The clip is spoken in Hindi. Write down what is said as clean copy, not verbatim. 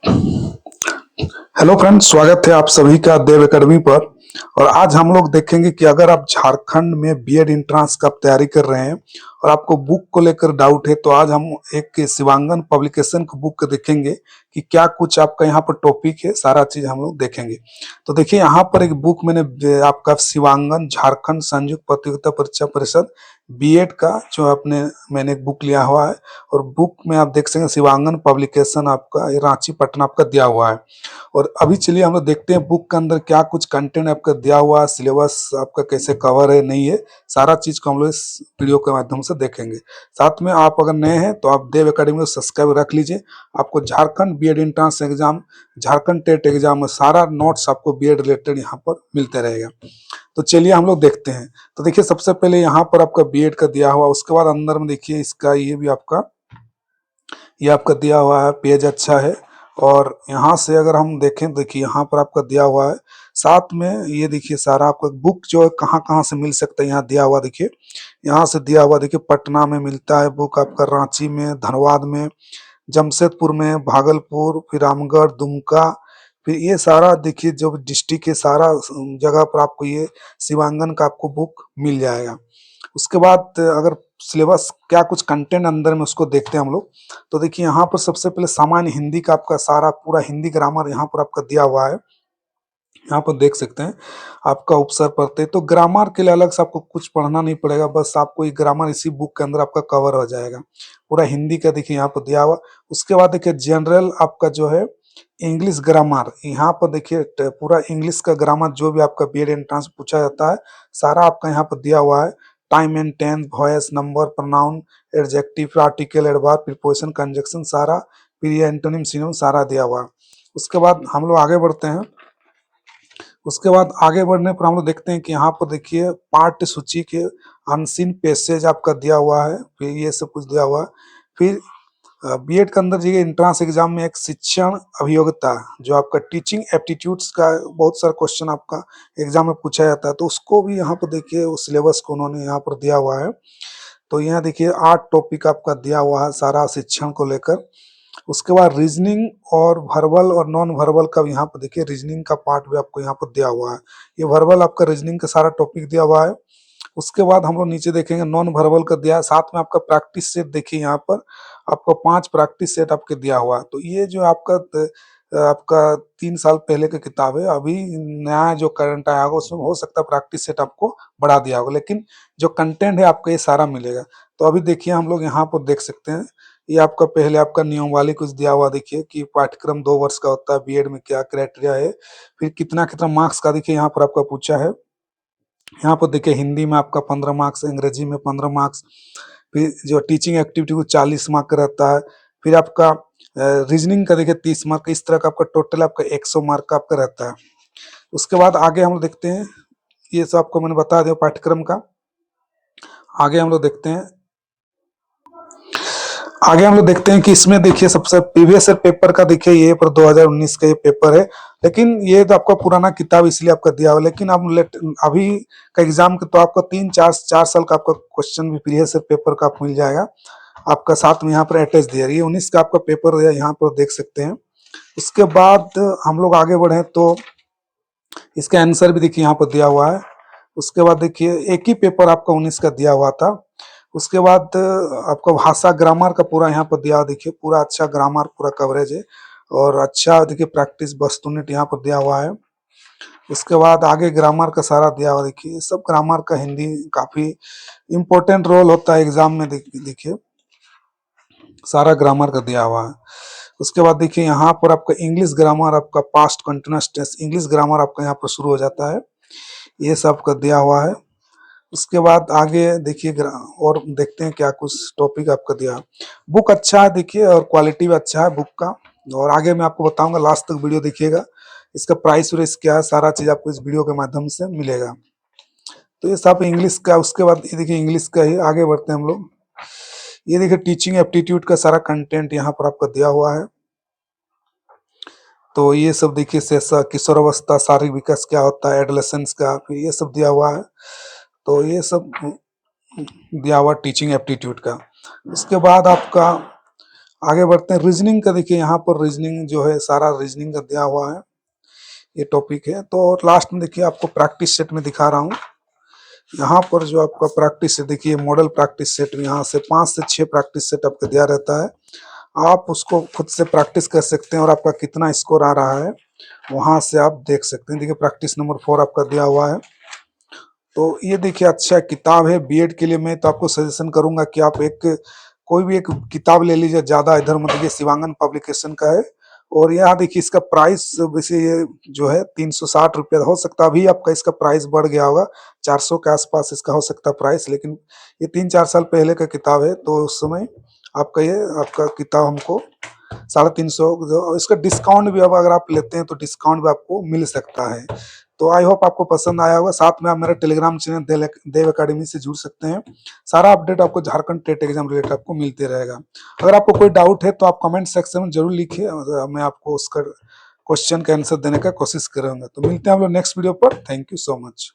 हेलो फ्रेंड्स, स्वागत है आप सभी का देव एकेडमी पर। और आज हम लोग देखेंगे कि अगर आप झारखंड में बीएड एंट्रेंस का तैयारी कर रहे हैं और आपको बुक को लेकर डाउट है, तो आज हम एक शिवांगन पब्लिकेशन की बुक देखेंगे कि क्या कुछ आपका यहाँ पर टॉपिक है, सारा चीज हम लोग देखेंगे। तो देखिए, यहाँ पर एक बुक मैंने आपका शिवांगन झारखंड संयुक्त प्रतियोगिता परीक्षा परिषद बीएड का जो आपने मैंने एक बुक लिया हुआ है। और बुक में आप देख सकते हैं शिवांगन पब्लिकेशन आपका ये रांची पटना आपका दिया हुआ है। और अभी चलिए हम लोग देखते हैं बुक के अंदर क्या कुछ कंटेंट आपका दिया हुआ है, सिलेबस आपका कैसे कवर है नहीं है, सारा चीज को हम लोग इस वीडियो के माध्यम से देखेंगे। साथ में आप अगर नए हैं तो आप देव एकेडमी को सब्सक्राइब रख लीजिए। आपको Jharkhand B Ed entrance exam, Jharkhand TET exam में सारा नोट्स आपको बीएड रिलेटेड यहाँ पर मिलते रहेगा। तो चलिए हम लोग देखते हैं। तो देखिए, सबसे पहले यहाँ पर आपका बीएड का दिया हुआ, उसके बाद अंदर में देखिए इसका ये भी आपका ये आपका दिया हुआ है, पेज अच्छा है। और यहाँ से अगर हम देखें, देखिए यहाँ पर आपका दिया हुआ है। साथ में ये देखिए सारा आपका बुक जो है कहाँ कहाँ से मिल सकता है यहाँ दिया हुआ, देखिए यहाँ से दिया हुआ। देखिए पटना में मिलता है बुक आपका, रांची में, धनबाद में, जमशेदपुर में, भागलपुर, फिर रामगढ़, दुमका, फिर ये सारा देखिए जो डिस्ट्रिक्ट है सारा जगह पर आपको ये शिवांगन का आपको बुक मिल जाएगा। उसके बाद अगर सिलेबस क्या कुछ कंटेंट अंदर में उसको देखते हैं हम लोग, तो देखिए यहाँ पर सबसे पहले सामान्य हिंदी का आपका सारा पूरा हिंदी ग्रामर यहाँ पर आपका दिया हुआ है। यहाँ पर देख सकते हैं आपका उपसर पढ़ते, तो ग्रामर के लिए अलग से आपको कुछ पढ़ना नहीं पड़ेगा, बस आपको ये ग्रामर इसी बुक के अंदर आपका कवर हो जाएगा। पूरा हिंदी का देखिए यहाँ पर दिया हुआ। उसके बाद देखिए जनरल आपका जो है इंग्लिश ग्रामर, यहाँ पर देखिए पूरा इंग्लिश का ग्रामर जो भी आपका बीएड एंट्रेंस पूछा जाता है सारा आपका यहाँ पर दिया हुआ है। Time and tense, voice, number, pronoun, adjective, article, adverb, preposition, conjunction सारा, फिर ये एंटोनिम, सिनोनिम सारा दिया हुआ है। उसके बाद हम लोग आगे बढ़ते हैं। उसके बाद आगे बढ़ने पर हम लोग देखते हैं कि यहाँ पर देखिए पाठ्य सूची के अनसीन पैसेज आपका दिया हुआ है, फिर ये सब कुछ दिया हुआ है। फिर बीएड के अंदर जो एंट्रेंस एग्जाम में एक शिक्षण अभियोग्यता जो आपका टीचिंग एप्टीट्यूड्स का बहुत सारा क्वेश्चन आपका एग्जाम में पूछा जाता है, तो उसको भी यहाँ पर देखिए उस सिलेबस को उन्होंने यहाँ पर दिया हुआ है। तो यहाँ देखिए 8 टॉपिक आपका दिया हुआ है सारा शिक्षण को लेकर। उसके बाद रीजनिंग और वर्बल और नॉन वर्बल का यहाँ पर देखिए रीजनिंग का पार्ट भी आपको यहाँ पर दिया हुआ है। ये वर्बल आपका रीजनिंग का सारा टॉपिक दिया हुआ है। उसके बाद हम लोग नीचे देखेंगे नॉन वर्बल का दिया है, साथ में आपका प्रैक्टिस सेट देखिए यहाँ पर आपको 5 प्रैक्टिस सेट आपके दिया हुआ है। तो ये जो आपका 3 साल पहले की किताब है, अभी नया जो करंट आया होगा उसमें हो सकता है प्रैक्टिस सेट आपको बढ़ा दिया होगा, लेकिन जो कंटेंट है आपको ये सारा मिलेगा। तो अभी देखिए हम लोग यहाँ पर देख सकते हैं, ये आपका पहले आपका नियमावली कुछ दिया हुआ देखिए कि पाठ्यक्रम 2 वर्ष का होता है, बीएड में क्या क्राइटेरिया है, फिर कितना कितना मार्क्स का देखिए यहाँ पर आपका पूछा है। यहाँ पर देखिए हिंदी में आपका 15 मार्क्स, अंग्रेजी में 15 मार्क्स, फिर जो टीचिंग एक्टिविटी को 40 मार्क का रहता है। फिर आपका रीजनिंग का देखिए 30 मार्क, इस तरह का आपका टोटल आपका 100 मार्क का आपका रहता है। उसके बाद आगे हम लोग देखते हैं, ये सब आपको मैंने बता दिया पाठ्यक्रम का। आगे हम लोग देखते हैं, कि इसमें देखिए सबसे प्रीवियस पेपर का देखिए ये पर 2019 का ये पेपर है, लेकिन ये तो आपका पुराना किताब इसलिए आपका दिया हुआ, लेकिन अब अभी का एग्जाम के तो आपको 3-4 साल का आपका क्वेश्चन भी प्रीवियस पेपर का मिल जाएगा आपका। साथ में यहाँ पर अटैच दिया, ये 19 का आपका पेपर है, यहाँ पर देख सकते हैं। उसके बाद हम लोग आगे बढ़े तो इसका आंसर भी देखिए यहाँ पर दिया हुआ है। उसके बाद देखिए एक ही पेपर आपका 19 का दिया हुआ था। उसके बाद आपका भाषा ग्रामर का पूरा यहाँ पर दिया, देखिए पूरा अच्छा ग्रामर पूरा कवरेज है और अच्छा देखिए प्रैक्टिस वस्तुनिट यहाँ पर दिया हुआ है। उसके बाद आगे ग्रामर का सारा दिया हुआ, देखिए सब ग्रामर का हिंदी काफी इम्पोर्टेंट रोल होता है एग्जाम में, देखिए सारा ग्रामर का दिया हुआ है। उसके बाद देखिए यहाँ पर आपका इंग्लिश ग्रामर, आपका past continuous tense English grammar आपका यहाँ पर शुरू हो जाता है, ये सब का दिया हुआ है। उसके बाद आगे देखिए और देखते हैं क्या कुछ टॉपिक आपका दिया है। बुक अच्छा है देखिए और क्वालिटी भी अच्छा है बुक का, और आगे मैं आपको बताऊंगा, लास्ट तक वीडियो देखिएगा। इसका प्राइस व्राइस क्या है सारा चीज आपको इस वीडियो के माध्यम से मिलेगा। तो ये सब इंग्लिश का। उसके बाद ये देखिए इंग्लिश का ही आगे बढ़ते हैं हम लोग। ये देखिए टीचिंग एप्टीट्यूड का सारा कंटेंट यहाँ पर आपका दिया हुआ है। तो ये सब देखिए किशोरावस्था, शारीरिक विकास क्या होता है, एडोलेसेंस का, फिर ये सब दिया हुआ है। तो ये सब दिया हुआ टीचिंग एप्टीट्यूड का। उसके बाद आपका आगे बढ़ते हैं रीजनिंग का। देखिए यहाँ पर रीजनिंग जो है सारा रीजनिंग का दिया हुआ है, ये टॉपिक है। तो लास्ट में देखिए आपको प्रैक्टिस सेट में दिखा रहा हूँ। यहाँ पर जो आपका प्रैक्टिस सेट देखिए, मॉडल प्रैक्टिस सेट, यहाँ से 5 से 6 प्रैक्टिस सेट आपको दिया रहता है। आप उसको खुद से प्रैक्टिस कर सकते हैं और आपका कितना स्कोर आ रहा है वहां से आप देख सकते हैं। देखिए प्रैक्टिस नंबर 4 आपका दिया हुआ है। तो ये देखिए अच्छा किताब है बीएड के लिए। मैं तो आपको सजेशन करूंगा कि आप कोई भी एक किताब ले लीजिए, ज्यादा इधर मत देखिए। शिवांगन पब्लिकेशन का है। और यहाँ देखिए इसका प्राइस वैसे ये जो है 360 रुपया हो सकता है। अभी आपका इसका प्राइस बढ़ गया होगा, 400 के आसपास इसका हो सकता है प्राइस, लेकिन ये 3-4 साल पहले का किताब है। तो उस समय आपका किताब हमको 350, जो इसका डिस्काउंट भी अब अगर आप लेते हैं तो डिस्काउंट भी आपको मिल सकता है। तो आई होप आपको पसंद आया होगा। साथ में आप मेरा टेलीग्राम चैनल देव अकेडमी से जुड़ सकते हैं। सारा अपडेट आपको झारखंड टेट एग्जाम रिलेटेड आपको मिलते रहेगा। अगर आपको कोई डाउट है तो आप कमेंट सेक्शन में जरूर लिखिए, मैं आपको उसका क्वेश्चन का आंसर देने का कोशिश करूंगा। तो मिलते हैं हम लोग नेक्स्ट वीडियो पर। Thank you so much.